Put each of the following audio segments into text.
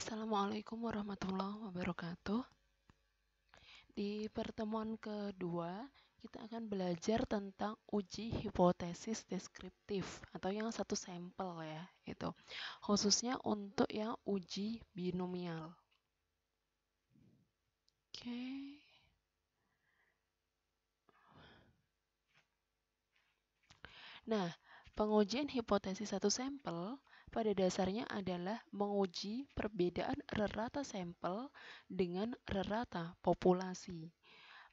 Assalamualaikum warahmatullahi wabarakatuh. Di pertemuan kedua, kita akan belajar tentang uji hipotesis deskriptif atau yang satu sampel ya, itu. Khususnya untuk yang uji binomial. Oke. Nah, pengujian hipotesis satu sampel pada dasarnya adalah menguji perbedaan rata sampel dengan rata populasi.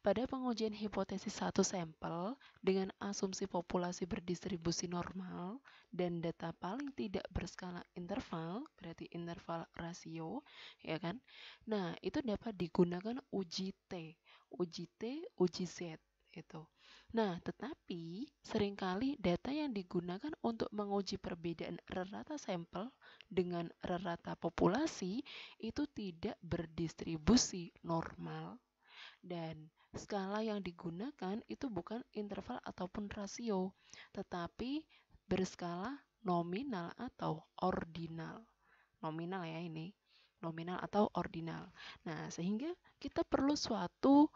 Pada pengujian hipotesis satu sampel dengan asumsi populasi berdistribusi normal dan data paling tidak berskala interval, berarti interval rasio, ya kan? Nah, itu dapat digunakan uji T, uji Z itu. Nah, tetapi seringkali data yang digunakan untuk menguji perbedaan rata sampel dengan rata populasi itu tidak berdistribusi normal dan skala yang digunakan itu bukan interval ataupun rasio, tetapi berskala nominal atau ordinal. Nominal ya ini, nominal atau ordinal. Nah, sehingga kita perlu suatu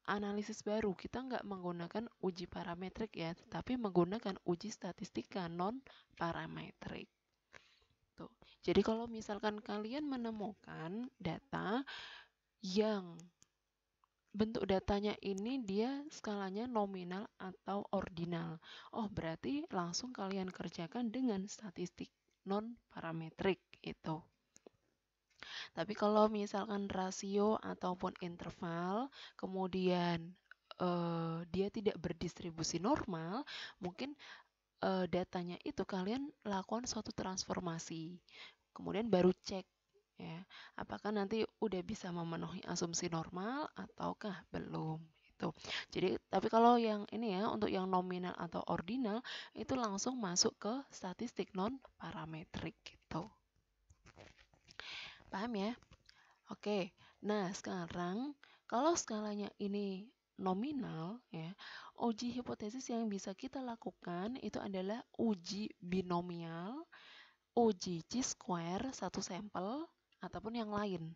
analisis baru. Kita nggak menggunakan uji parametrik ya, tetapi menggunakan uji statistika non parametrik. Tuh. Jadi kalau misalkan kalian menemukan data yang bentuk datanya ini dia skalanya nominal atau ordinal. Oh, berarti langsung kalian kerjakan dengan statistik non parametrik itu. Tapi kalau misalkan rasio ataupun interval, kemudian dia tidak berdistribusi normal, mungkin datanya itu kalian lakukan suatu transformasi. Kemudian baru cek ya, apakah nanti udah bisa memenuhi asumsi normal ataukah belum itu. Jadi, tapi kalau yang ini ya, untuk yang nominal atau ordinal itu langsung masuk ke statistik non parametrik gitu. Paham ya? Oke. Nah, sekarang kalau skalanya ini nominal ya, uji hipotesis yang bisa kita lakukan itu adalah uji binomial, uji chi-square satu sampel ataupun yang lain.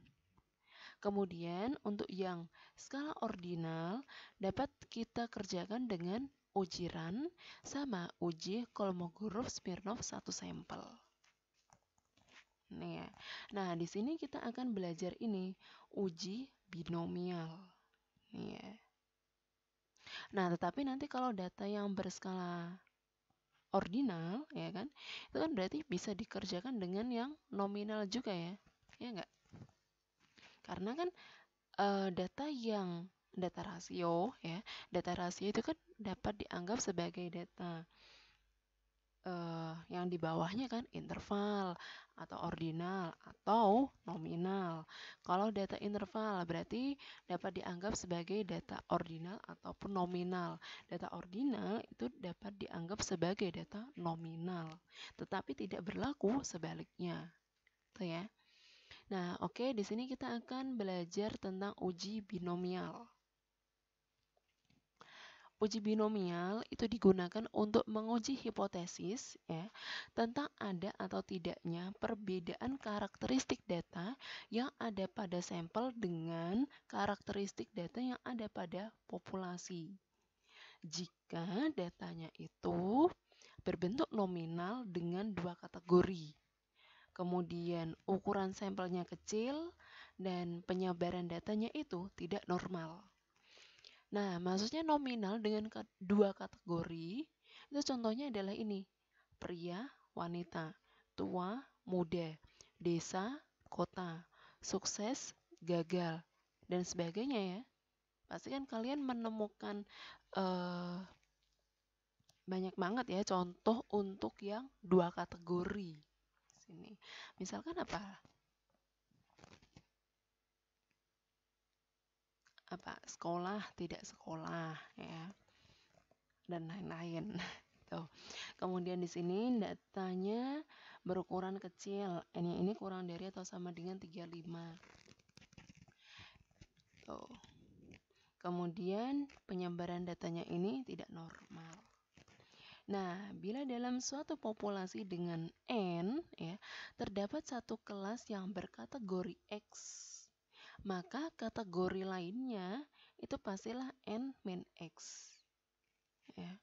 Kemudian untuk yang skala ordinal dapat kita kerjakan dengan uji Run sama uji Kolmogorov-Smirnov satu sampel. Nih ya. Nah, di sini kita akan belajar ini uji binomial. Nih ya. Nah, tetapi nanti kalau data yang berskala ordinal ya kan, itu kan berarti bisa dikerjakan dengan yang nominal juga ya. Ya enggak? Karena kan data rasio ya, data rasio itu kan dapat dianggap sebagai data yang di bawahnya kan interval atau ordinal atau nominal. Kalau data interval berarti dapat dianggap sebagai data ordinal ataupun nominal. Data ordinal itu dapat dianggap sebagai data nominal, tetapi tidak berlaku sebaliknya. Tuh ya. Nah, oke, di sini kita akan belajar tentang uji binomial. Uji binomial itu digunakan untuk menguji hipotesis ya, tentang ada atau tidaknya perbedaan karakteristik data yang ada pada sampel dengan karakteristik data yang ada pada populasi. Jika datanya itu berbentuk nominal dengan dua kategori, kemudian ukuran sampelnya kecil dan penyebaran datanya itu tidak normal. Nah, maksudnya nominal dengan dua kategori, itu contohnya adalah ini. Pria, wanita, tua, muda, desa, kota, sukses, gagal, dan sebagainya ya. Pasti kan kalian menemukan banyak banget ya contoh untuk yang dua kategori. Sini. Misalkan apa? Sekolah, tidak sekolah ya. Dan lain-lain. Tuh. Kemudian di sini datanya berukuran kecil. Ini kurang dari atau sama dengan 35. Tuh. Kemudian penyebaran datanya ini tidak normal. Nah, bila dalam suatu populasi dengan N, ya, terdapat satu kelas yang berkategori X, maka kategori lainnya itu pastilah N min X. Ya.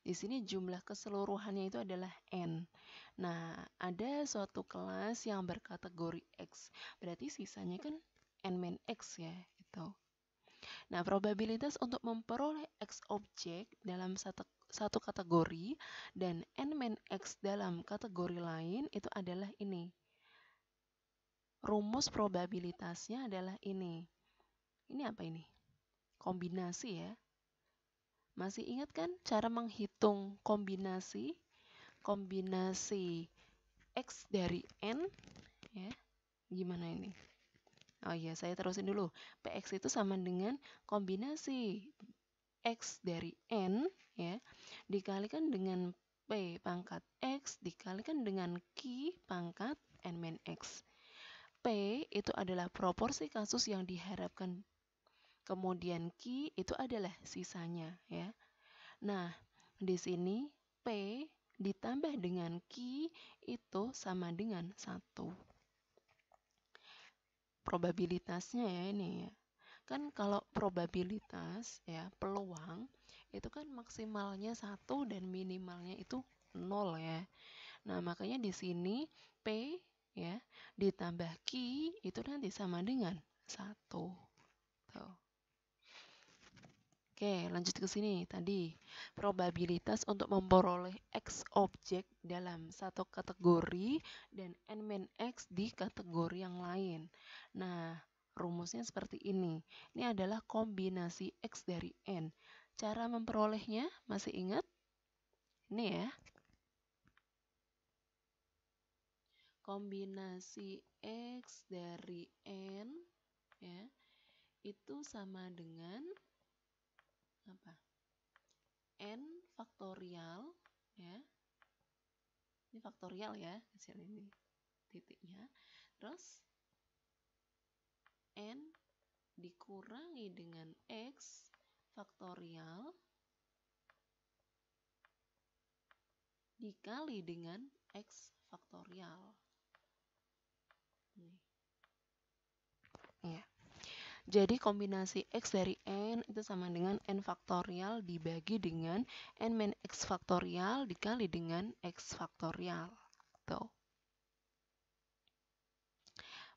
Di sini jumlah keseluruhannya itu adalah N. Nah, ada suatu kelas yang berkategori X. Berarti sisanya kan N min X ya. Gitu. Nah, probabilitas untuk memperoleh X objek dalam satu kategori dan N min X dalam kategori lain itu adalah ini. Rumus probabilitasnya adalah ini. Ini apa ini? Kombinasi ya. Masih ingat kan cara menghitung kombinasi? Kombinasi X dari N ya. Gimana ini? Oh iya, saya terusin dulu. PX itu sama dengan kombinasi X dari N ya dikalikan dengan P pangkat X dikalikan dengan Q pangkat N min X. P itu adalah proporsi kasus yang diharapkan. Kemudian Q itu adalah sisanya ya. Nah, di sini P ditambah dengan Q itu sama dengan 1. Probabilitasnya ya ini ya. Kan kalau probabilitas ya peluang itu kan maksimalnya 1 dan minimalnya itu 0 ya. Nah, makanya di sini P ya ditambah Q itu nanti sama dengan 1. Tuh. Oke, lanjut ke sini tadi. Probabilitas untuk memperoleh X objek dalam satu kategori dan N min X di kategori yang lain. Nah, rumusnya seperti ini. Ini adalah kombinasi X dari N. Cara memperolehnya masih ingat? Ini ya. Kombinasi X dari N ya, itu sama dengan apa? N faktorial ya. Ini faktorial ya, hasil ini titiknya. Terus N dikurangi dengan X faktorial dikali dengan X faktorial. Nih. Ya. Jadi kombinasi X dari N itu sama dengan N faktorial dibagi dengan N min X faktorial dikali dengan X faktorial. Tuh.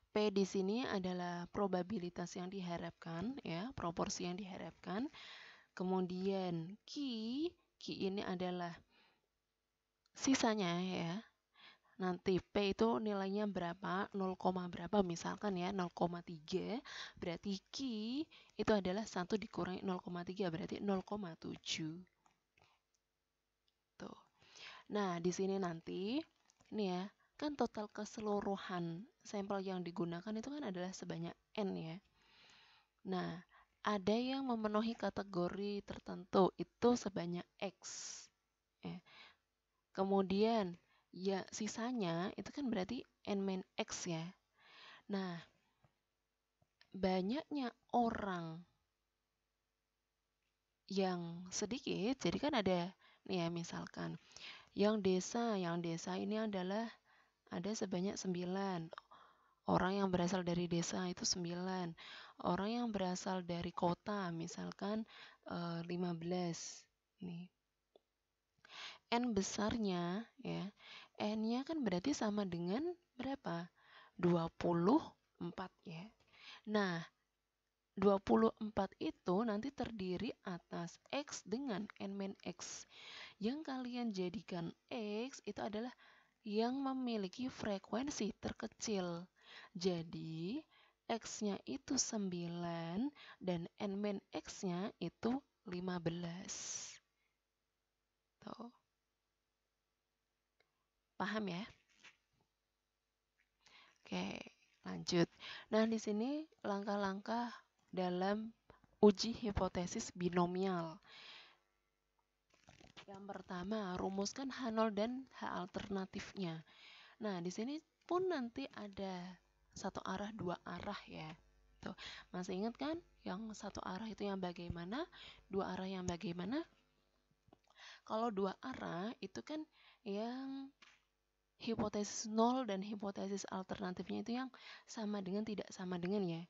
P di sini adalah probabilitas yang diharapkan ya, proporsi yang diharapkan. Kemudian Q ini adalah sisanya ya. Nanti P itu nilainya berapa, 0, berapa misalkan ya, 0,3. Berarti Q itu adalah 1 dikurangi 0,3 berarti 0,7. Tuh. Nah, di sini nanti ini ya, kan total keseluruhan sampel yang digunakan itu kan adalah sebanyak N ya. Nah, ada yang memenuhi kategori tertentu itu sebanyak X. Ya. Kemudian ya sisanya itu kan berarti N min X ya. Nah, banyaknya orang yang sedikit, jadi kan ada nih ya misalkan yang desa ini adalah ada sebanyak 9 orang yang berasal dari desa itu 9 orang yang berasal dari kota misalkan 15 nih. N besarnya ya, N-nya kan berarti sama dengan berapa? 24 ya. Nah, 24 itu nanti terdiri atas X dengan N min X. Yang kalian jadikan X itu adalah yang memiliki frekuensi terkecil. Jadi, X-nya itu 9 dan N min X-nya itu 15. Tuh. Paham ya? Oke, lanjut. Nah, di sini langkah-langkah dalam uji hipotesis binomial. Yang pertama, rumuskan H0 dan H alternatifnya. Nah, di sini pun nanti ada satu arah, dua arah ya. Tuh, masih ingat kan yang satu arah itu yang bagaimana, dua arah yang bagaimana? Kalau dua arah itu kan yang hipotesis nol dan hipotesis alternatifnya itu yang sama dengan tidak sama dengan ya.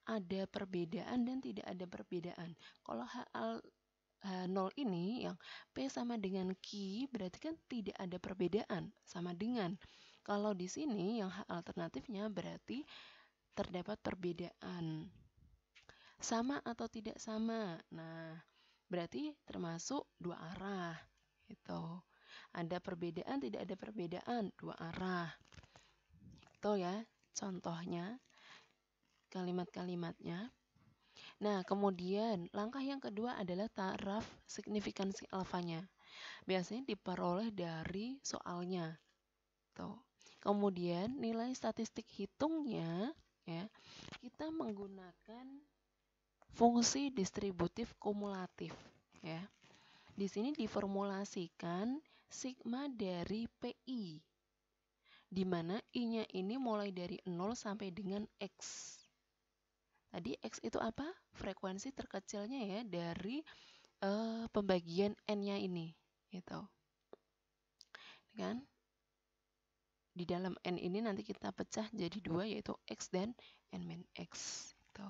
Ada perbedaan dan tidak ada perbedaan. Kalau H0 ini yang P sama dengan Q berarti kan tidak ada perbedaan, sama dengan. Kalau di sini yang H alternatifnya berarti terdapat perbedaan. Sama atau tidak sama? Nah, berarti termasuk dua arah. Gitu. Ada perbedaan, tidak ada perbedaan, dua arah. Itu ya contohnya, kalimat-kalimatnya. Nah, kemudian langkah yang kedua adalah taraf signifikansi alfanya. Biasanya diperoleh dari soalnya. Tuh. Kemudian nilai statistik hitungnya ya, kita menggunakan fungsi distributif kumulatif ya. Di sini diformulasikan sigma dari PI, di mana I-nya ini mulai dari 0 sampai dengan X. Tadi X itu apa? Frekuensi terkecilnya ya dari pembagian N-nya ini. Gitu. Kan? Di dalam N ini nanti kita pecah jadi dua, yaitu X dan N-X. Gitu.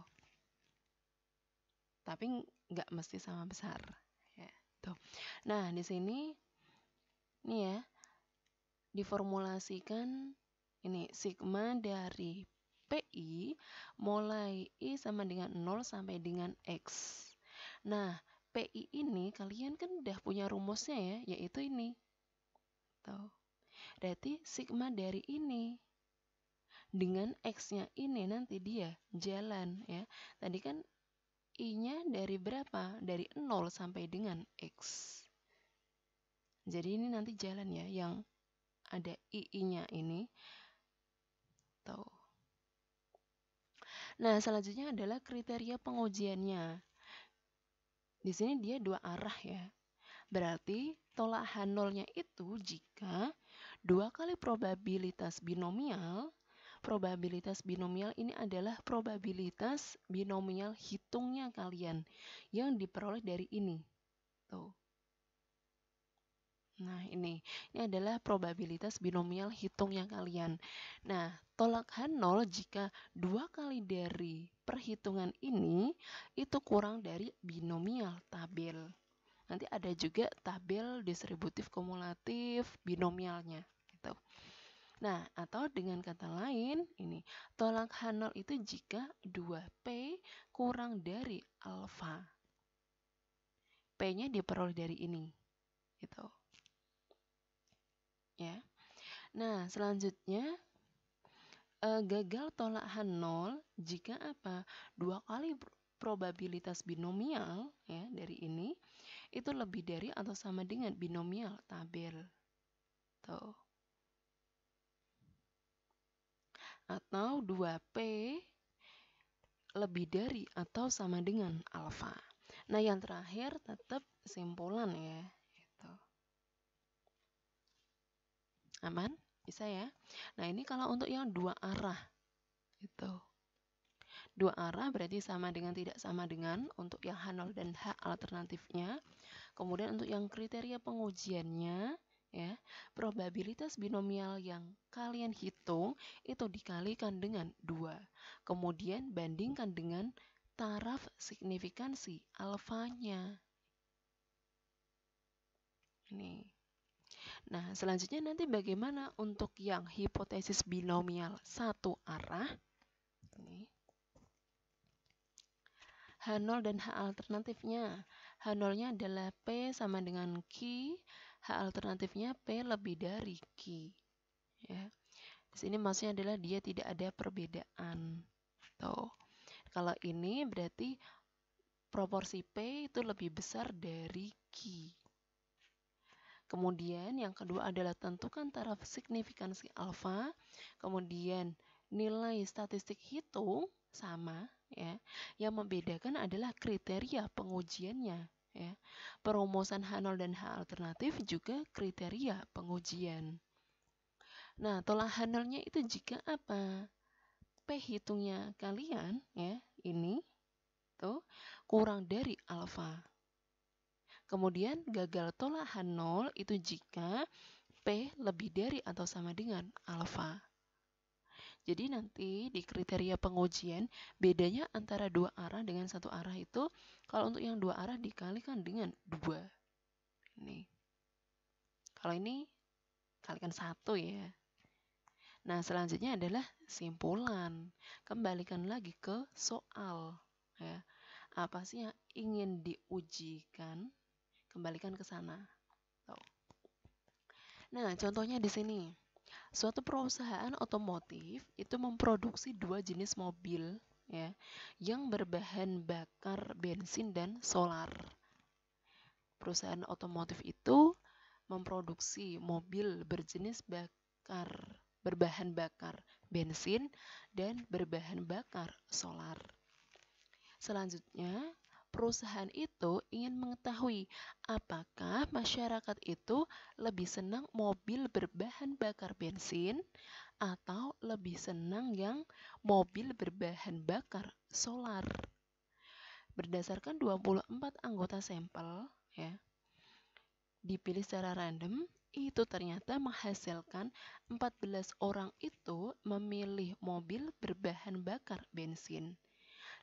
Tapi nggak mesti sama besar. Ya, tuh. Nah, di sini nih ya, diformulasikan ini sigma dari PI mulai I sama dengan 0 sampai dengan X. Nah, PI ini kalian kan udah punya rumusnya ya, yaitu ini. Tuh. Berarti sigma dari ini dengan X-nya ini nanti dia jalan ya. Tadi kan I-nya dari berapa? Dari 0 sampai dengan X. Jadi ini nanti jalan ya, yang ada I-nya ini. Tuh. Nah, selanjutnya adalah kriteria pengujiannya. Di sini dia dua arah ya. Berarti tolak H0-nya itu jika dua kali probabilitas binomial. Probabilitas binomial ini adalah probabilitas binomial hitungnya kalian yang diperoleh dari ini. Tuh. Nah, ini adalah probabilitas binomial hitungnya kalian. Nah, tolak H0 jika dua kali dari perhitungan ini itu kurang dari binomial tabel. Nanti ada juga tabel distributif kumulatif binomialnya gitu. Nah, atau dengan kata lain, ini tolak H0 itu jika 2P kurang dari alfa. P-nya diperoleh dari ini. Gitu. Ya. Nah, selanjutnya gagal tolak H0 jika apa? Dua kali probabilitas binomial ya dari ini itu lebih dari atau sama dengan binomial tabel. Tuh. Atau 2P lebih dari atau sama dengan alfa. Nah, yang terakhir tetap kesimpulan ya. Gitu. Aman? Bisa ya? Nah, ini kalau untuk yang dua arah. Gitu. Dua arah berarti sama dengan tidak sama dengan untuk yang H0 dan H alternatifnya. Kemudian untuk yang kriteria pengujiannya, ya, probabilitas binomial yang kalian hitung itu dikalikan dengan 2. Kemudian bandingkan dengan taraf signifikansi alfanya. Ini. Nah, selanjutnya nanti bagaimana untuk yang hipotesis binomial satu arah? Ini. H0 dan H alternatifnya. H0-nya adalah P sama dengan Q, H alternatifnya P lebih dari Q. Ya. Di sini maksudnya adalah dia tidak ada perbedaan. Tuh. Kalau ini berarti proporsi P itu lebih besar dari Q. Kemudian yang kedua adalah tentukan taraf signifikansi alfa. Kemudian nilai statistik hitung sama ya. Yang membedakan adalah kriteria pengujiannya ya. Perumusan H0 dan H alternatif juga kriteria pengujian. Nah, tolak H0-nya itu jika apa? P hitungnya kalian ya, ini tuh kurang dari alfa. Kemudian gagal tolahan 0 itu jika P lebih dari atau sama dengan alfa. Jadi nanti di kriteria pengujian, bedanya antara dua arah dengan satu arah itu, kalau untuk yang dua arah dikalikan dengan 2. Ini. Kalau ini kalikan 1 ya. Nah, selanjutnya adalah simpulan. Kembalikan lagi ke soal. Ya. Apa sih yang ingin diujikan? Kembalikan ke sana. Tuh. Nah, contohnya di sini. Suatu perusahaan otomotif itu memproduksi 2 jenis mobil ya, yang berbahan bakar bensin dan solar. Perusahaan otomotif itu memproduksi mobil berbahan bakar bensin dan berbahan bakar solar. Selanjutnya, perusahaan itu ingin mengetahui apakah masyarakat itu lebih senang mobil berbahan bakar bensin atau lebih senang yang mobil berbahan bakar solar. Berdasarkan 24 anggota sampel ya, dipilih secara random, itu ternyata menghasilkan 14 orang itu memilih mobil berbahan bakar bensin.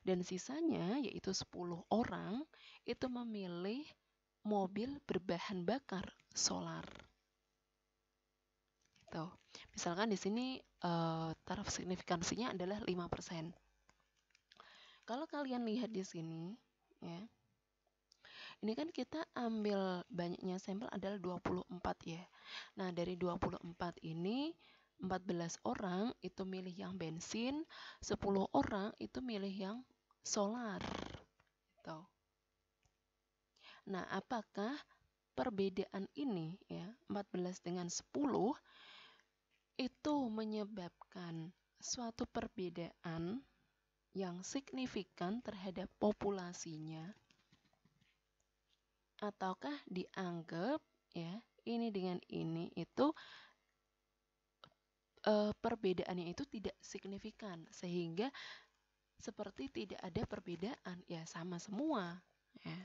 Dan sisanya yaitu 10 orang itu memilih mobil berbahan bakar solar. Tuh. Misalkan di sini taraf signifikansinya adalah 5%. Kalau kalian lihat di sini ya. Ini kan kita ambil banyaknya sampel adalah 24 ya. Nah, dari 24 ini 14 orang itu milih yang bensin, 10 orang itu milih yang solar. Gitu. Nah, apakah perbedaan ini ya, 14 dengan 10 itu menyebabkan suatu perbedaan yang signifikan terhadap populasinya? Ataukah dianggap ya, ini dengan ini itu perbedaannya itu tidak signifikan sehingga seperti tidak ada perbedaan, ya sama semua ya.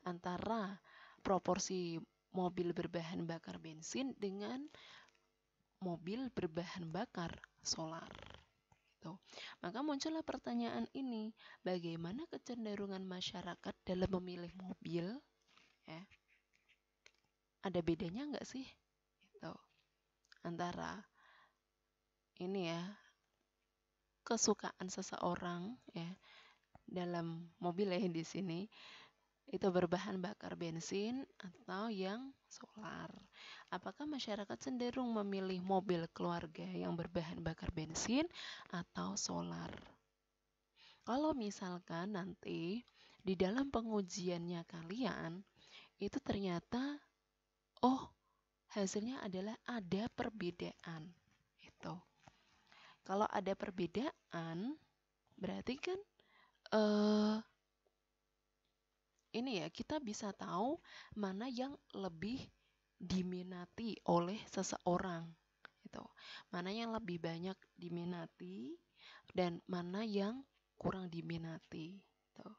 Antara proporsi mobil berbahan bakar bensin dengan mobil berbahan bakar solar gitu. Maka muncullah pertanyaan ini, bagaimana kecenderungan masyarakat dalam memilih mobil ya? Ada bedanya nggak sih gitu antara ini ya, kesukaan seseorang ya dalam mobil ya di sini itu berbahan bakar bensin atau yang solar. Apakah masyarakat cenderung memilih mobil keluarga yang berbahan bakar bensin atau solar? Kalau misalkan nanti di dalam pengujiannya kalian itu ternyata hasilnya adalah ada perbedaan itu. Kalau ada perbedaan berarti kan ini ya, kita bisa tahu mana yang lebih diminati oleh seseorang gitu. Mana yang lebih banyak diminati dan mana yang kurang diminati gitu.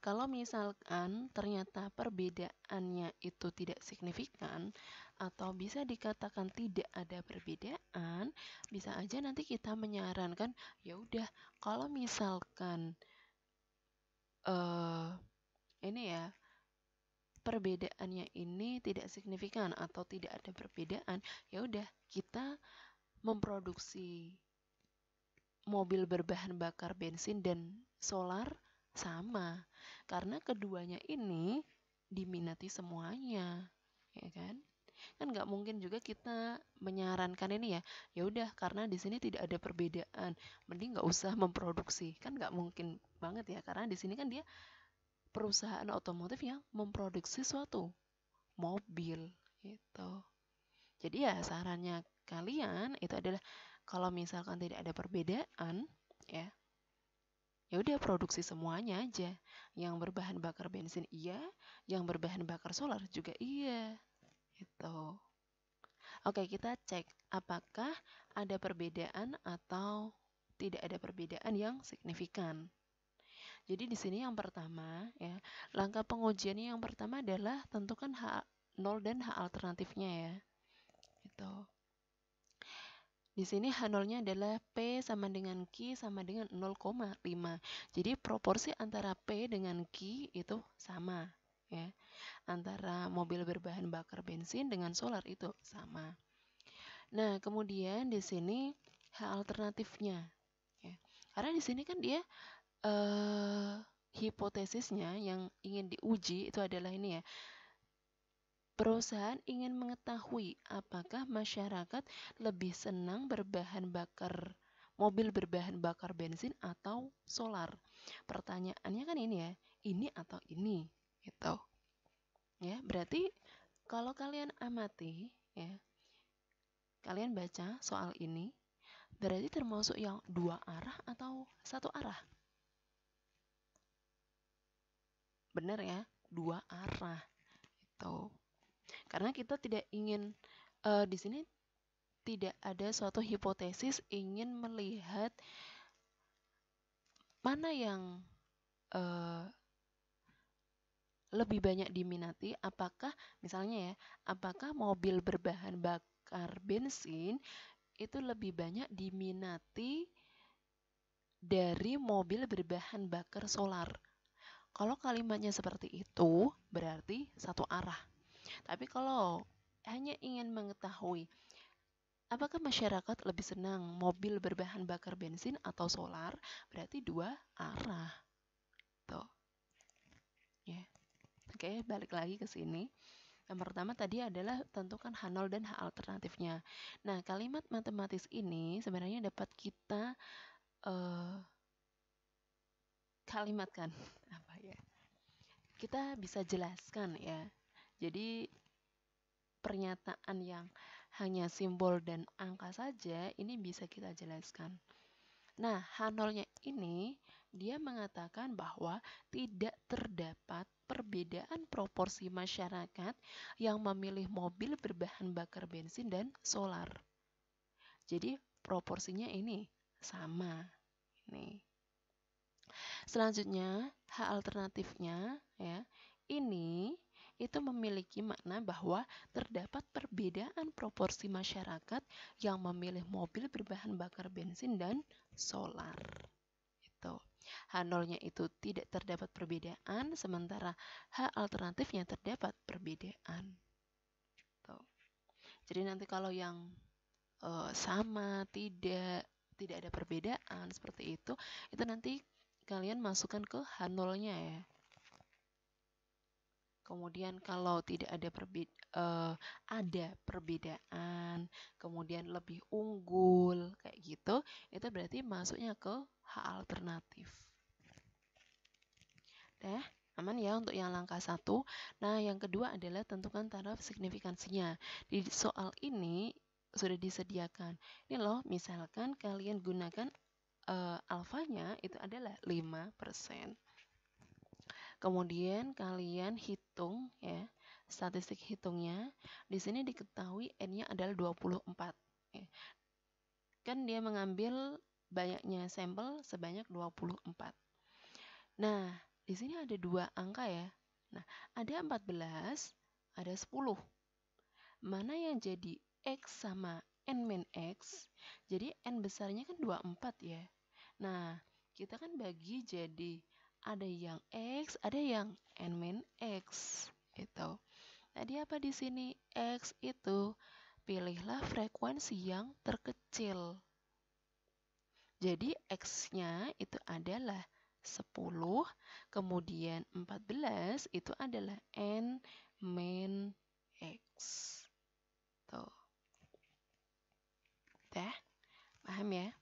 Kalau misalkan ternyata perbedaannya itu tidak signifikan atau bisa dikatakan tidak ada perbedaan, bisa aja nanti kita menyarankan ya udah kalau misalkan ini ya perbedaannya ini tidak signifikan atau tidak ada perbedaan, ya udah kita memproduksi mobil berbahan bakar bensin dan solar sama karena keduanya ini diminati semuanya ya kan nggak mungkin juga kita menyarankan ini ya udah karena di sini tidak ada perbedaan mending nggak usah memproduksi, kan nggak mungkin banget ya karena di sini kan dia perusahaan otomotif yang memproduksi suatu mobil gitu. Jadi ya sarannya kalian itu adalah kalau misalkan tidak ada perbedaan ya udah produksi semuanya aja. Yang berbahan bakar bensin iya, yang berbahan bakar solar juga iya. Gitu. Oke, kita cek apakah ada perbedaan atau tidak ada perbedaan yang signifikan. Jadi di sini yang pertama ya, langkah pengujiannya yang pertama adalah tentukan H0 dan H alternatifnya ya. Gitu. Di sini H0-nya adalah P sama dengan Q sama dengan 0,5. Jadi proporsi antara P dengan Q itu sama ya. Antara mobil berbahan bakar bensin dengan solar itu sama. Nah, kemudian di sini H alternatifnya ya. Karena di sini kan dia hipotesisnya yang ingin diuji itu adalah ini ya. Perusahaan ingin mengetahui apakah masyarakat lebih senang mobil berbahan bakar bensin atau solar. Pertanyaannya kan ini ya, ini atau ini gitu. Ya, berarti kalau kalian amati ya, kalian baca soal ini, berarti termasuk yang dua arah atau satu arah? Benar ya, dua arah itu. Karena kita tidak ingin di sini tidak ada suatu hipotesis ingin melihat mana yang lebih banyak diminati, apakah misalnya ya, apakah mobil berbahan bakar bensin itu lebih banyak diminati dari mobil berbahan bakar solar. Kalau kalimatnya seperti itu, berarti satu arah. Tapi kalau hanya ingin mengetahui apakah masyarakat lebih senang mobil berbahan bakar bensin atau solar, berarti dua arah. Tuh. Ya. Oke, balik lagi ke sini. Yang pertama tadi adalah tentukan H0 dan H alternatifnya. Nah, kalimat matematis ini sebenarnya dapat kita kalimatkan apa ya? Kita bisa jelaskan ya. Jadi pernyataan yang hanya simbol dan angka saja ini bisa kita jelaskan. Nah, H0-nya ini dia mengatakan bahwa tidak terdapat perbedaan proporsi masyarakat yang memilih mobil berbahan bakar bensin dan solar. Jadi proporsinya ini sama. Nih. Selanjutnya, H alternatifnya ya. Ini itu memiliki makna bahwa terdapat perbedaan proporsi masyarakat yang memilih mobil berbahan bakar bensin dan solar. Itu. H0-nya itu tidak terdapat perbedaan, sementara H alternatifnya terdapat perbedaan. Tuh. Jadi nanti kalau yang sama, tidak ada perbedaan seperti itu nanti kalian masukkan ke H0-nya ya. Kemudian kalau tidak ada perbedaan, kemudian lebih unggul kayak gitu, itu berarti masuknya ke H alternatif. Deh, aman ya untuk yang langkah 1. Nah, yang kedua adalah tentukan taraf signifikansinya. Di soal ini sudah disediakan. Ini loh, misalkan kalian gunakan alfanya itu adalah 5%. Kemudian kalian hitung ya, statistik hitungnya. Di sini diketahui N-nya adalah 24. Ya. Kan dia mengambil banyaknya sampel sebanyak 24. Nah, di sini ada dua angka ya. Nah, ada 14, ada 10. Mana yang jadi X sama N-X? Jadi N besarnya kan 24 ya. Nah, kita kan bagi jadi ada yang X, ada yang N-X gitu. Tadi apa di sini? X itu pilihlah frekuensi yang terkecil. Jadi X-nya itu adalah 10, kemudian 14 itu adalah N-X. Tuh. Paham ya?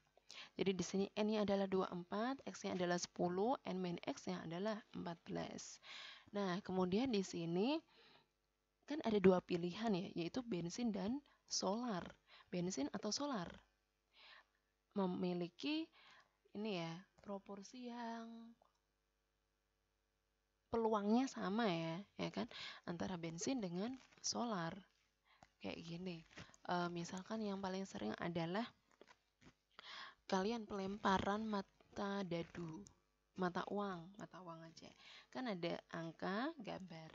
Jadi di sini N-nya adalah 24, X-nya adalah 10, N-X-nya adalah 14. Nah, kemudian di sini kan ada dua pilihan ya, yaitu bensin dan solar. Bensin atau solar memiliki ini ya, proporsi yang peluangnya sama ya kan, antara bensin dengan solar. Kayak gini. Misalkan yang paling sering adalah kalian pelemparan mata uang aja. Kan ada angka, gambar.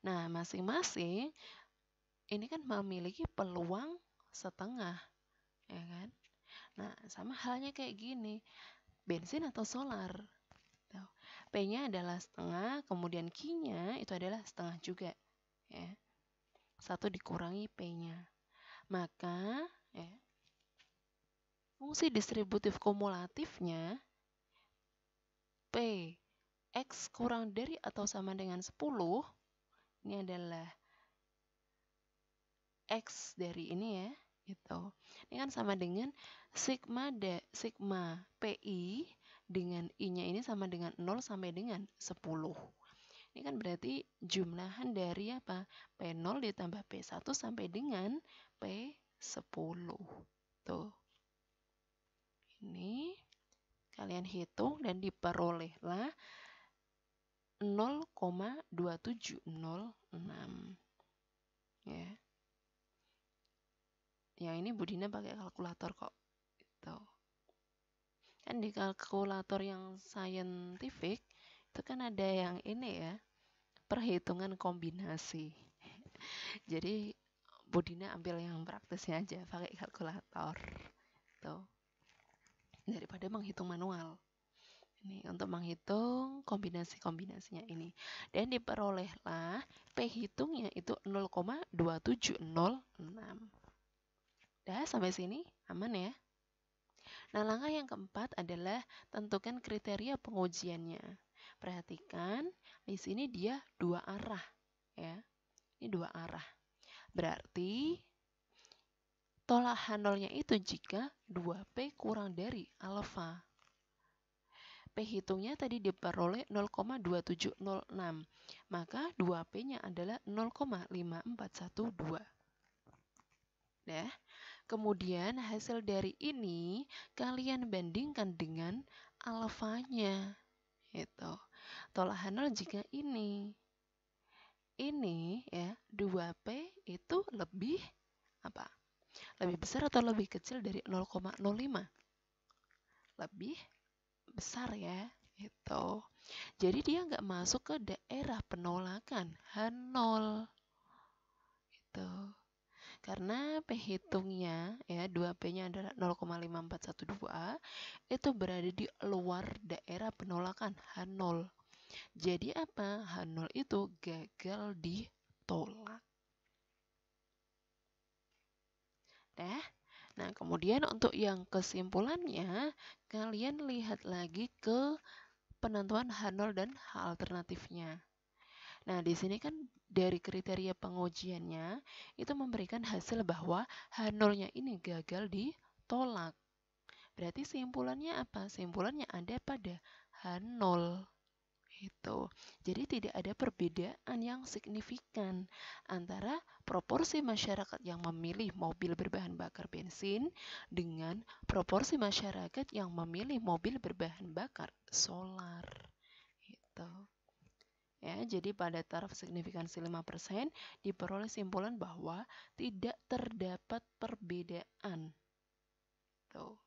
Nah, masing-masing ini kan memiliki peluang setengah, ya kan? Nah, sama halnya kayak gini, bensin atau solar. P-nya adalah setengah, kemudian Q-nya itu adalah setengah juga, ya. 1 dikurangi P-nya. Maka, ya, fungsi distributif kumulatifnya P X kurang dari atau sama dengan 10, ini adalah X dari ini ya, gitu. Ini kan sama dengan sigma PI dengan I-nya ini sama dengan 0 sampai dengan 10. Ini kan berarti jumlahan dari apa? P0 ditambah P1 sampai dengan P10. Tuh. Ini kalian hitung dan diperolehlah 0,2706. Ya. Yang ini Budina pakai kalkulator kok. Gitu. Kan di kalkulator yang scientific itu kan ada yang ini ya, perhitungan kombinasi. Jadi Budina ambil yang praktisnya aja, pakai kalkulator. Tuh. Daripada menghitung manual. Ini untuk menghitung kombinasi-kombinasinya ini. Dan diperolehlah P hitungnya itu 0,2706. Dah sampai sini aman ya. Nah, langkah yang keempat adalah tentukan kriteria pengujiannya. Perhatikan, di sini dia 2 arah ya. Ini 2 arah. Berarti tolak H0-nya itu jika 2P kurang dari alfa. P hitungnya tadi diperoleh 0,2706. Maka 2P-nya adalah 0,5412. Nah, kemudian hasil dari ini kalian bandingkan dengan alfanya. Itu. Tolak H0 jika ini ya 2P itu lebih apa? Lebih besar atau lebih kecil dari 0,05? Lebih besar ya. Itu. Jadi dia nggak masuk ke daerah penolakan H0. Itu. Karena P hitungnya ya 2P-nya adalah 0,5412 itu berada di luar daerah penolakan H0. Jadi apa? H0 itu gagal ditolak. Nah, kemudian untuk yang kesimpulannya, kalian lihat lagi ke penentuan H0 dan H alternatifnya. Nah, di sini kan dari kriteria pengujiannya itu memberikan hasil bahwa H0-nya ini gagal ditolak. Berarti simpulannya apa? Simpulannya ada pada H0. Itu. Jadi tidak ada perbedaan yang signifikan antara proporsi masyarakat yang memilih mobil berbahan bakar bensin dengan proporsi masyarakat yang memilih mobil berbahan bakar solar. Itu. Ya, jadi pada taraf signifikansi 5% diperoleh simpulan bahwa tidak terdapat perbedaan. Tuh.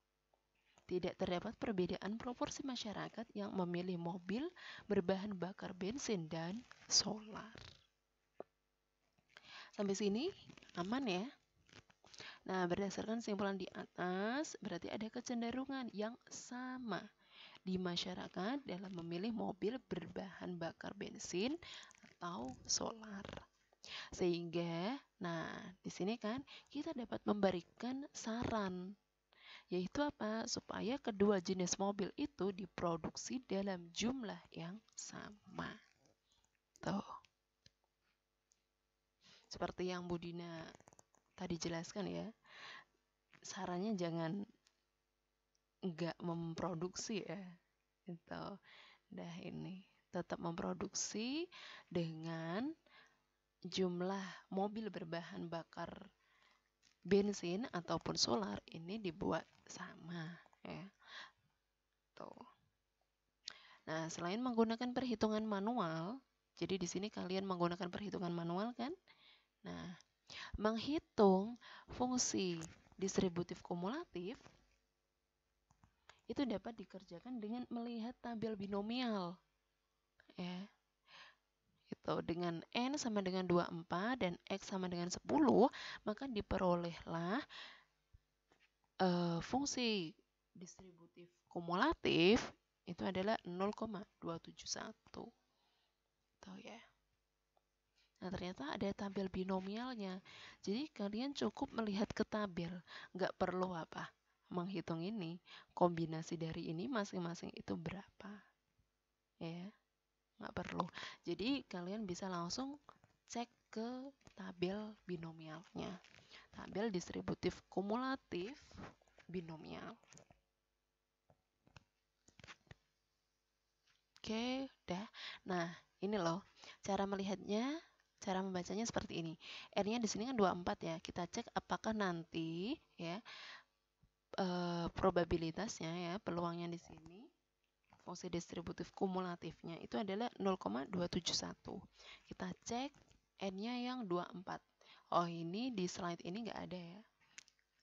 Tidak terdapat perbedaan proporsi masyarakat yang memilih mobil berbahan bakar bensin dan solar. Sampai sini aman ya? Nah, berdasarkan simpulan di atas, berarti ada kecenderungan yang sama di masyarakat dalam memilih mobil berbahan bakar bensin atau solar. Sehingga, nah, di sini kan kita dapat memberikan saran, yaitu apa? Supaya kedua jenis mobil itu diproduksi dalam jumlah yang sama. Tuh. Seperti yang Budina tadi jelaskan ya. Sarannya jangan enggak memproduksi ya. Gitu. Dah ini tetap memproduksi dengan jumlah mobil berbahan bakar bensin ataupun solar ini dibuat sama ya. Tuh. Nah, selain menggunakan perhitungan manual, jadi di sini kalian menggunakan perhitungan manual kan? Nah, menghitung fungsi distributif kumulatif itu dapat dikerjakan dengan melihat tabel binomial. Ya. Itu dengan N sama dengan 24 dan X sama dengan 10, maka diperolehlah fungsi distributif kumulatif itu adalah 0,271. Tuh ya. Nah, ternyata ada tabel binomialnya. Jadi kalian cukup melihat ke tabel, nggak perlu apa menghitung ini. Kombinasi dari ini masing-masing itu berapa. Ya, nggak perlu. Jadi kalian bisa langsung cek ke tabel binomialnya. Tabel distributif kumulatif binomial. Oke, udah. Nah, ini loh cara melihatnya. Cara membacanya seperti ini. R-nya di sini kan 24 ya. Kita cek apakah nanti ya probabilitasnya ya, peluangnya di sini fungsi distributif kumulatifnya itu adalah 0,271. Kita cek N-nya yang 24. Oh, ini di slide ini nggak ada ya.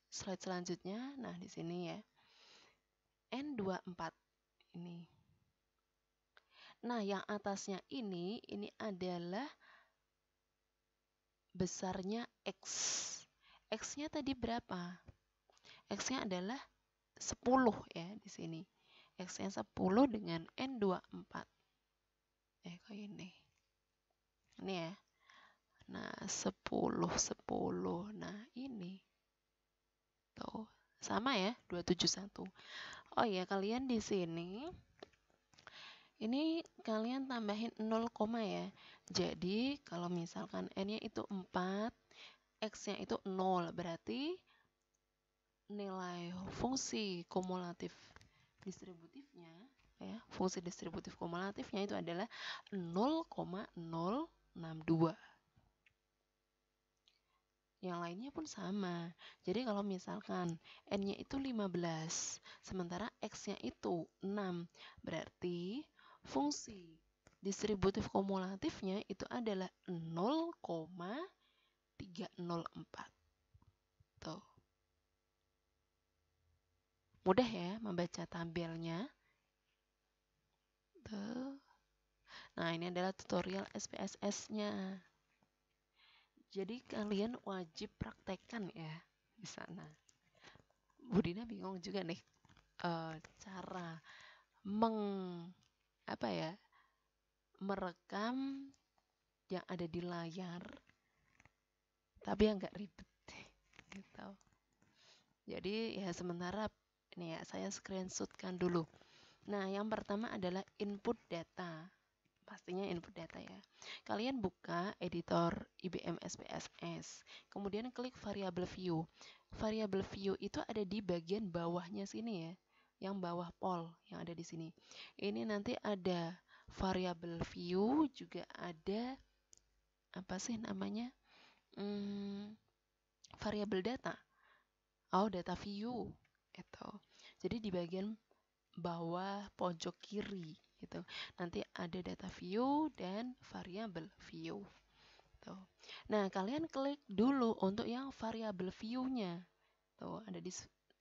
Slide selanjutnya, nah di sini ya. N24 ini. Nah, yang atasnya ini adalah besarnya X. X-nya tadi berapa? X-nya adalah 10 ya di sini. X-nya 10 dengan N24. Kayak ini. Ini ya. Nah, 10, 10. Nah, ini. Tuh, sama ya, 271. Oh ya, kalian di sini ini kalian tambahin 0, ya. Jadi, kalau misalkan N-nya itu 4, X-nya itu 0, berarti nilai fungsi kumulatif distributifnya ya, fungsi distributif kumulatifnya itu adalah 0,062. Yang lainnya pun sama. Jadi kalau misalkan N-nya itu 15, sementara X-nya itu 6, berarti fungsi distributif kumulatifnya itu adalah 0,304. Tuh. Mudah ya membaca tabelnya. Tuh. Nah, ini adalah tutorial SPSS-nya. Jadi kalian wajib praktekkan ya di sana. Bu Dina bingung juga nih cara merekam yang ada di layar tapi yang nggak ribet gitu. Jadi ya sementara ini ya saya screenshotkan dulu. Nah, yang pertama adalah input data. Pastinya input data ya. Kalian buka editor IBM SPSS, kemudian klik variable view. Variable view itu ada di bagian bawahnya sini ya, yang bawah pol yang ada di sini. Ini nanti ada variable view, juga ada apa sih namanya? Variable data. Oh, data view itu. Jadi di bagian bawah pojok kiri gitu. Nanti ada data view dan variable view. Tuh. Nah, kalian klik dulu untuk yang variable view-nya. Tuh, ada di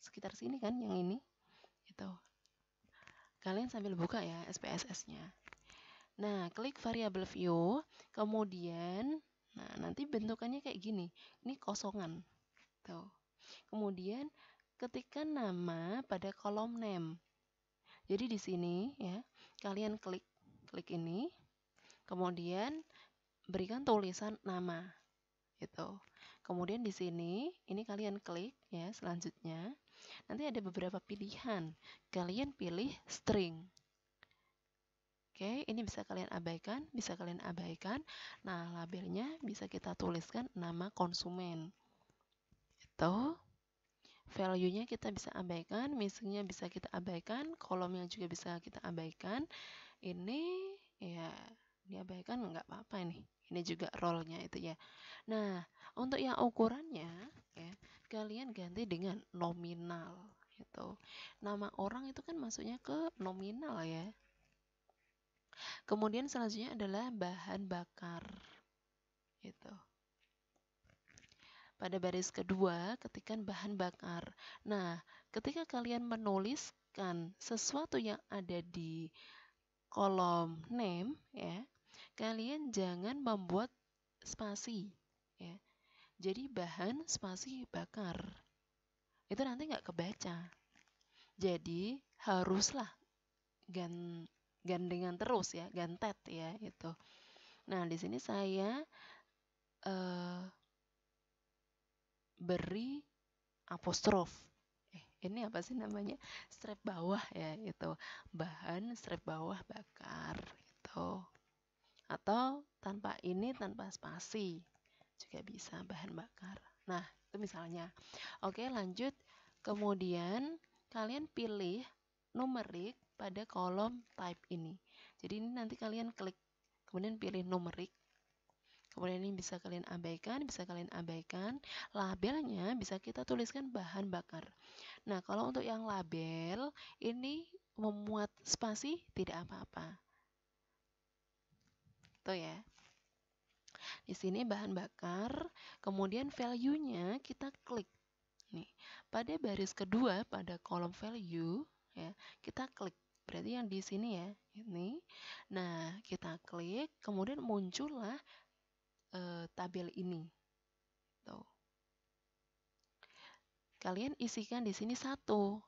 sekitar sini kan yang ini. Gitu. Kalian sambil buka ya SPSS-nya. Nah, klik variable view, kemudian nah nanti bentukannya kayak gini. Ini kosongan. Tuh. Kemudian ketikkan nama pada kolom name. Jadi di sini ya, kalian klik ini, kemudian berikan tulisan nama gitu. Kemudian di sini ini kalian klik ya, selanjutnya nanti ada beberapa pilihan. Kalian pilih string. Oke, ini bisa kalian abaikan, bisa kalian abaikan. Nah, labelnya bisa kita tuliskan nama konsumen. Itu value-nya kita bisa abaikan, missing-nya bisa kita abaikan, kolomnya juga bisa kita abaikan. Ini ya diabaikan nggak apa-apa ini. Ini juga role-nya itu ya. Nah, untuk yang ukurannya ya, kalian ganti dengan nominal gitu. Nama orang itu kan masuknya ke nominal ya. Kemudian selanjutnya adalah bahan bakar. Gitu. Pada baris kedua, ketikkan bahan bakar. Nah, ketika kalian menulis menuliskan sesuatu yang ada di kolom name ya, kalian jangan membuat spasi ya. Jadi bahan spasi bakar itu nanti nggak kebaca. Jadi haruslah gandengan terus ya, gantet ya itu. Nah, di sini saya beri apostrof. Ini apa sih namanya? Strap bawah ya itu. Bahan strap bawah bakar itu. Atau tanpa ini, tanpa spasi juga bisa, bahan bakar. Nah, itu misalnya. Oke, lanjut. Kemudian kalian pilih numerik pada kolom type ini. Jadi ini nanti kalian klik, kemudian pilih numerik. Kemudian ini bisa kalian abaikan, bisa kalian abaikan. Labelnya bisa kita tuliskan bahan bakar. Nah, kalau untuk yang label, ini memuat spasi tidak apa-apa. Tuh ya. Di sini bahan bakar, kemudian value-nya kita klik. Nih, pada baris kedua pada kolom value ya, kita klik. Berarti yang di sini ya, ini. Nah, kita klik, kemudian muncullah tabel ini. Tuh. Kalian isikan di sini satu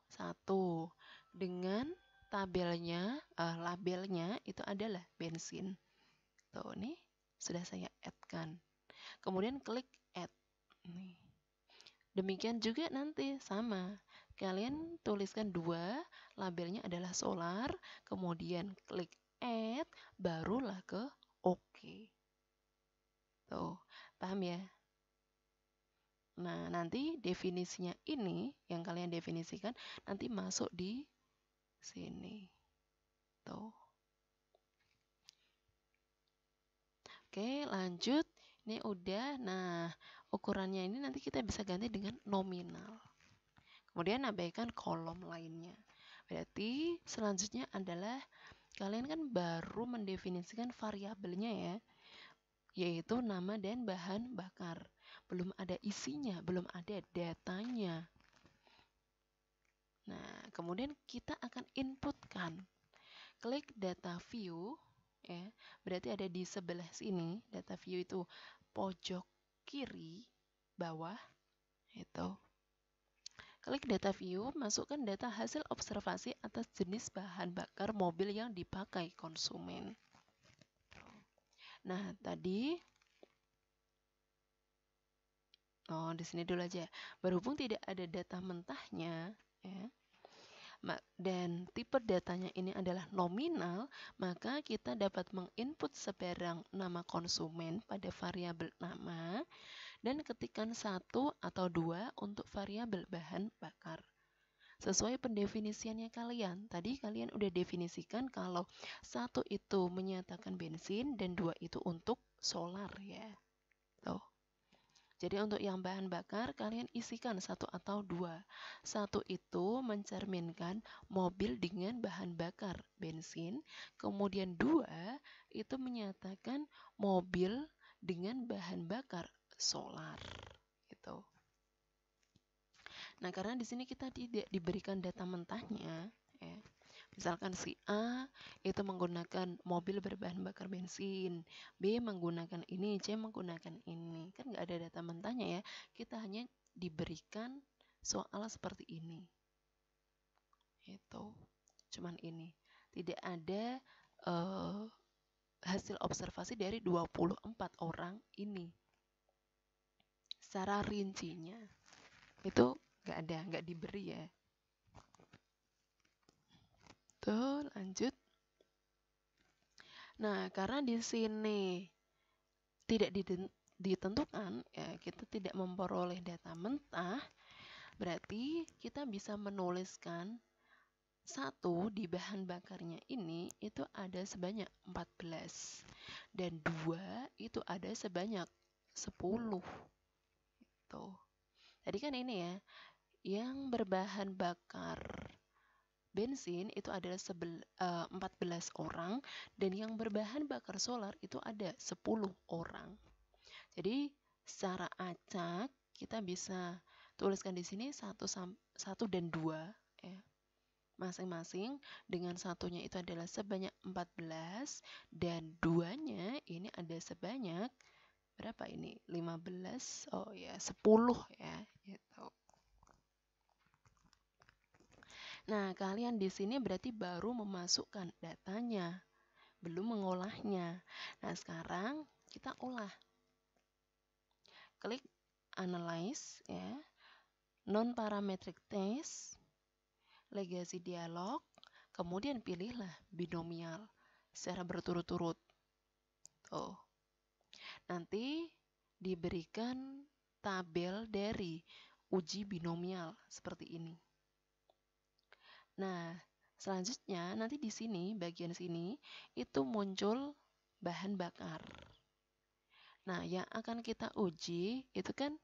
dengan tabelnya, labelnya itu adalah bensin. Tuh, nih sudah saya add-kan. Kemudian klik add. Nih. Demikian juga nanti sama. Kalian tuliskan 2, labelnya adalah solar, kemudian klik add, barulah ke OK. Tuh, paham ya? Nah, nanti definisinya ini yang kalian definisikan nanti masuk di sini. Tuh. Oke, lanjut. Ini udah. Nah, ukurannya ini nanti kita bisa ganti dengan nominal. Kemudian abaikan kolom lainnya. Berarti selanjutnya adalah kalian kan baru mendefinisikan variabelnya ya, yaitu nama dan bahan bakar. Belum ada isinya, belum ada datanya. Nah, kemudian kita akan inputkan. Klik data view, ya, berarti ada di sebelah sini. Data view itu pojok kiri bawah, itu. Klik data view, masukkan data hasil observasi atas jenis bahan bakar mobil yang dipakai konsumen. Nah, tadi di sini dulu aja. Berhubung tidak ada data mentahnya, ya, dan tipe datanya ini adalah nominal, maka kita dapat menginput sebarang nama konsumen pada variabel nama dan ketikkan 1 atau 2 untuk variabel bahan bakar. Sesuai pendefinisiannya kalian. Tadi kalian udah definisikan kalau 1 itu menyatakan bensin dan 2 itu untuk solar ya. Tuh. Jadi untuk yang bahan bakar kalian isikan 1 atau 2. 1 itu mencerminkan mobil dengan bahan bakar bensin, kemudian 2 itu menyatakan mobil dengan bahan bakar solar. Gitu. Nah, karena di sini kita tidak diberikan data mentahnya, ya. Misalkan si A itu menggunakan mobil berbahan bakar bensin, B menggunakan ini, C menggunakan ini. Kan nggak ada data mentahnya ya. Kita hanya diberikan soal seperti ini. Itu. Cuman ini. Tidak ada hasil observasi dari 24 orang ini. Secara rincinya. Itu nggak ada, nggak diberi ya. Tuh, lanjut. Nah, karena di sini tidak ditentukan, ya, kita tidak memperoleh data mentah, berarti kita bisa menuliskan 1 di bahan bakarnya ini itu ada sebanyak 14 dan 2 itu ada sebanyak 10. Tuh. Tadi kan ini ya, yang berbahan bakar bensin itu adalah 14 orang dan yang berbahan bakar solar itu ada 10 orang. Jadi secara acak kita bisa tuliskan di sini 1 dan 2 ya. masing-masing, dengan satunya itu adalah sebanyak 14 dan duanya ini ada sebanyak berapa ini? 15. Oh ya, 10 ya, gitu. Nah, kalian di sini berarti baru memasukkan datanya, belum mengolahnya. Nah, sekarang kita olah. Klik analyze ya. Non-parametric test, legasi dialog, kemudian pilihlah binomial secara berturut-turut. Tuh. Nanti diberikan tabel dari uji binomial seperti ini. Nah, selanjutnya nanti di sini, bagian sini, itu muncul bahan bakar. Nah, yang akan kita uji itu kan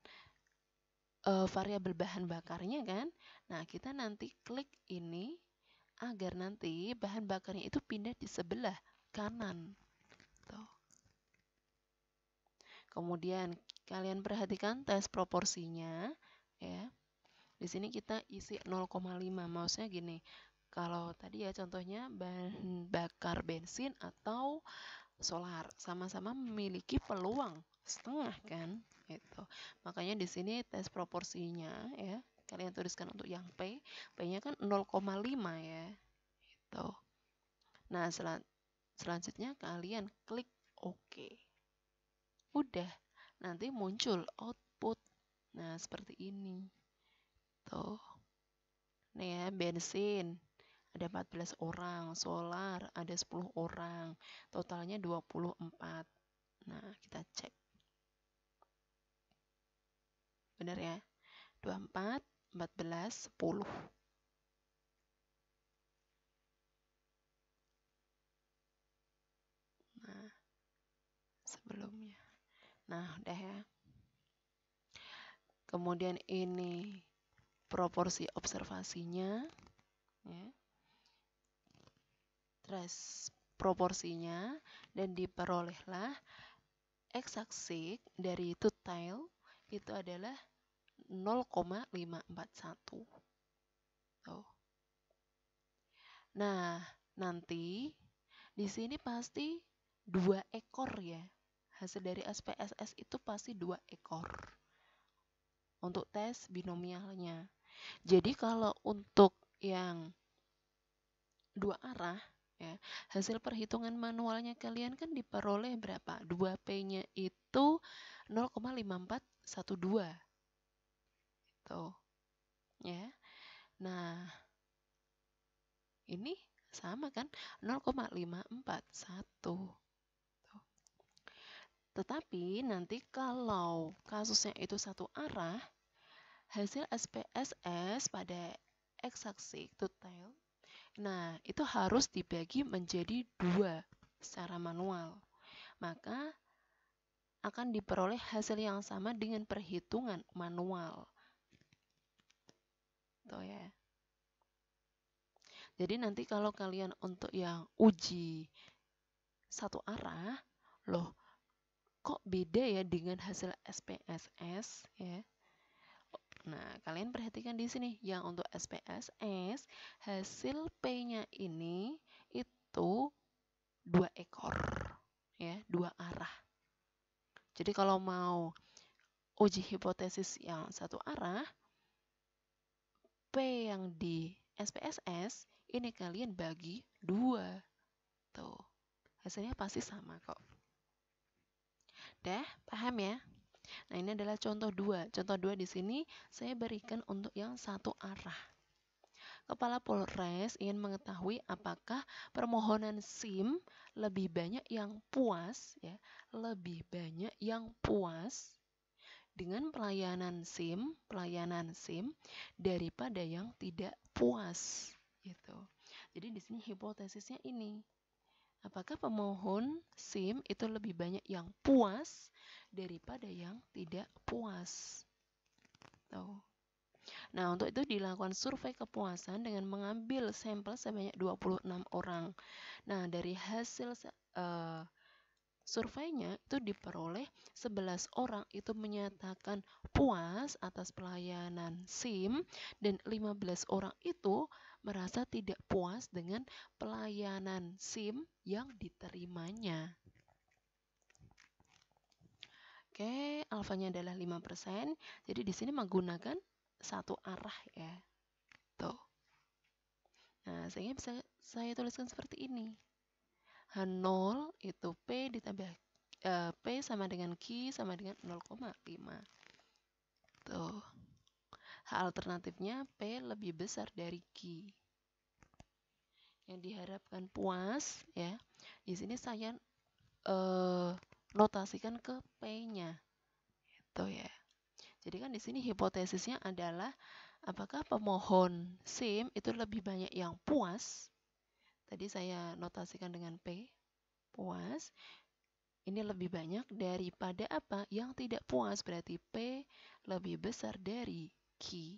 variabel bahan bakarnya kan. Nah, kita nanti klik ini agar nanti bahan bakarnya itu pindah di sebelah kanan. Tuh. Kemudian kalian perhatikan tes proporsinya ya. Di sini kita isi 0,5. Maksudnya gini. Kalau tadi ya contohnya bahan bakar bensin atau solar sama-sama memiliki peluang setengah kan, gitu. Makanya di sini tes proporsinya ya, kalian tuliskan untuk yang P-nya kan 0,5 ya, gitu. Nah, selanjutnya kalian klik OK. Udah, nanti muncul output. Nah, seperti ini. Tuh. Nih ya, bensin ada 14 orang, solar ada 10 orang, totalnya 24. Nah, kita cek. Benar ya? 24, 14, 10. Nah, sebelumnya. Nah, udah ya. Kemudian ini proporsi observasinya. Ya. Terus proporsinya dan diperolehlah x-aksis dari total itu adalah 0,541. Tuh. Nah, nanti di sini pasti 2 ekor ya. Hasil dari SPSS itu pasti 2 ekor. Untuk tes binomialnya. Jadi kalau untuk yang 2 arah ya, hasil perhitungan manualnya kalian kan diperoleh berapa? 2P-nya itu 0,5412. Tuh. Ya. Nah, ini sama kan? 0,541. Tetapi nanti kalau kasusnya itu satu arah, hasil SPSS pada x-aksis total, nah itu harus dibagi menjadi 2 secara manual. Maka akan diperoleh hasil yang sama dengan perhitungan manual. Tuh ya. Jadi nanti kalau kalian untuk yang uji satu arah, loh kok beda ya dengan hasil SPSS ya. Nah, kalian perhatikan di sini yang untuk SPSS hasil P-nya ini itu 2 ekor ya, 2 arah. Jadi kalau mau uji hipotesis yang satu arah, P yang di SPSS ini kalian bagi 2. Tuh. Hasilnya pasti sama kok. Dah, paham ya? Nah, ini adalah contoh 2. Contoh 2 di sini saya berikan untuk yang satu arah. Kepala Polres ingin mengetahui apakah permohonan SIM lebih banyak yang puas ya, lebih banyak yang puas dengan pelayanan SIM daripada yang tidak puas gitu. Jadi di sini hipotesisnya ini. Apakah pemohon SIM itu lebih banyak yang puas daripada yang tidak puas? Tuh. Nah, untuk itu dilakukan survei kepuasan dengan mengambil sampel sebanyak 26 orang. Nah, dari hasil surveinya itu diperoleh 11 orang itu menyatakan puas atas pelayanan SIM dan 15 orang itu merasa tidak puas dengan pelayanan SIM yang diterimanya. Oke, alfanya adalah 5%. Jadi di sini menggunakan satu arah ya. Tuh. Nah, sehingga bisa saya tuliskan seperti ini. H0 itu P ditambah P sama dengan Q sama dengan 0,5. Tuh. H alternatifnya P lebih besar dari Q. Yang diharapkan puas ya. Di sini saya notasikan ke P-nya. Itu ya. Jadi kan di sini hipotesisnya adalah apakah pemohon SIM itu lebih banyak yang puas? Tadi saya notasikan dengan P, puas. Ini lebih banyak daripada apa? Yang tidak puas, berarti P lebih besar dari Q.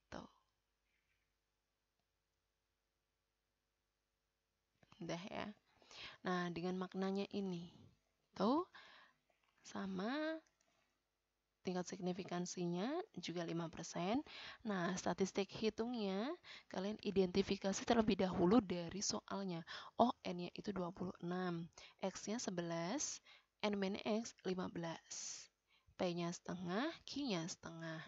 Tuh. Udah ya. Nah, dengan maknanya ini. Tuh, sama tingkat signifikansinya juga 5%. Nah, statistik hitungnya kalian identifikasi terlebih dahulu dari soalnya. Oh, N-nya itu 26, X-nya 11, N-X 15. P-nya setengah, Q-nya setengah.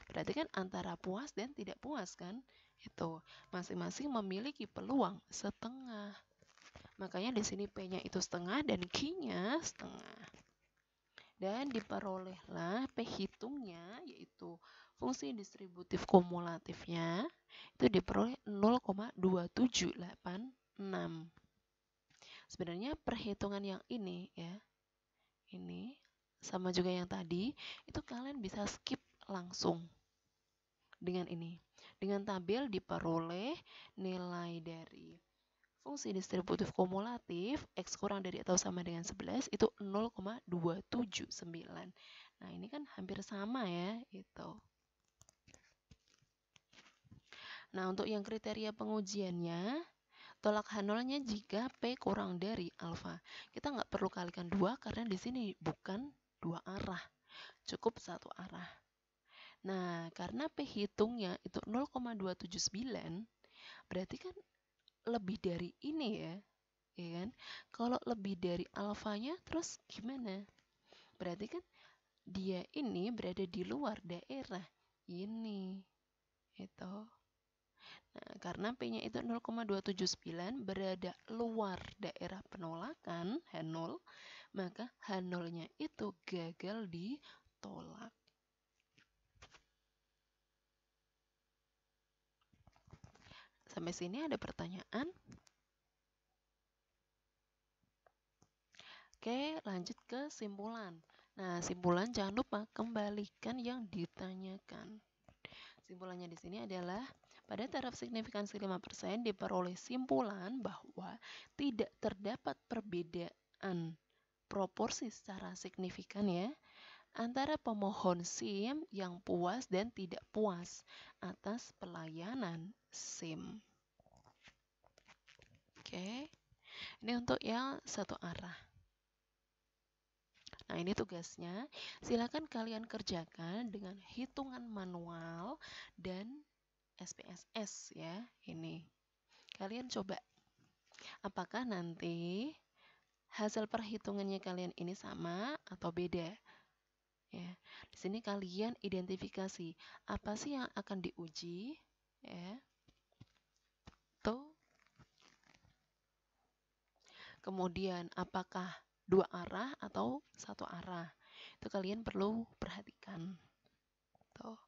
Berarti kan antara puas dan tidak puas kan? Itu masing-masing memiliki peluang setengah. Makanya di sini P-nya itu setengah dan Q-nya setengah. Dan diperolehlah P hitungnya, yaitu fungsi distributif kumulatifnya, itu diperoleh 0,2786. Sebenarnya perhitungan yang ini ya, ini sama juga yang tadi, itu kalian bisa skip langsung dengan ini. Dengan tabel diperoleh nilai dari fungsi distributif kumulatif X kurang dari atau sama dengan 11 itu 0,279. Nah, ini kan hampir sama ya, itu. Nah, untuk yang kriteria pengujiannya, tolak H0-nya jika P kurang dari alfa. Kita nggak perlu kalikan 2 karena di sini bukan dua arah, cukup satu arah. Nah, karena P hitungnya itu 0,279, berarti kan lebih dari ini ya. Ya kan? Kalau lebih dari alfanya terus gimana? Berarti kan dia ini berada di luar daerah ini. Itu. Nah, karena P-nya itu 0,279 berada luar daerah penolakan H0, maka H0-nya itu gagal ditolak. Sampai sini ada pertanyaan? Oke, lanjut ke simpulan. Nah, simpulan jangan lupa kembalikan yang ditanyakan. Simpulannya di sini adalah pada taraf signifikansi 5% diperoleh simpulan bahwa tidak terdapat perbedaan proporsi secara signifikan ya antara pemohon SIM yang puas dan tidak puas atas pelayanan SIM. Oke. Ini untuk yang satu arah. Nah, ini tugasnya. Silakan kalian kerjakan dengan hitungan manual dan SPSS ya. Ini. Kalian coba. Apakah nanti hasil perhitungannya kalian ini sama atau beda? Ya. Di sini kalian identifikasi apa sih yang akan diuji, ya. Tuh. Kemudian apakah dua arah atau satu arah? Itu kalian perlu perhatikan. Tuh.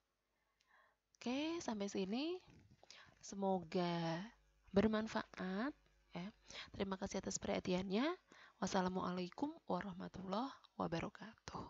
Oke, sampai sini semoga bermanfaat ya. Terima kasih atas perhatiannya. Wassalamualaikum warahmatullahi wabarakatuh.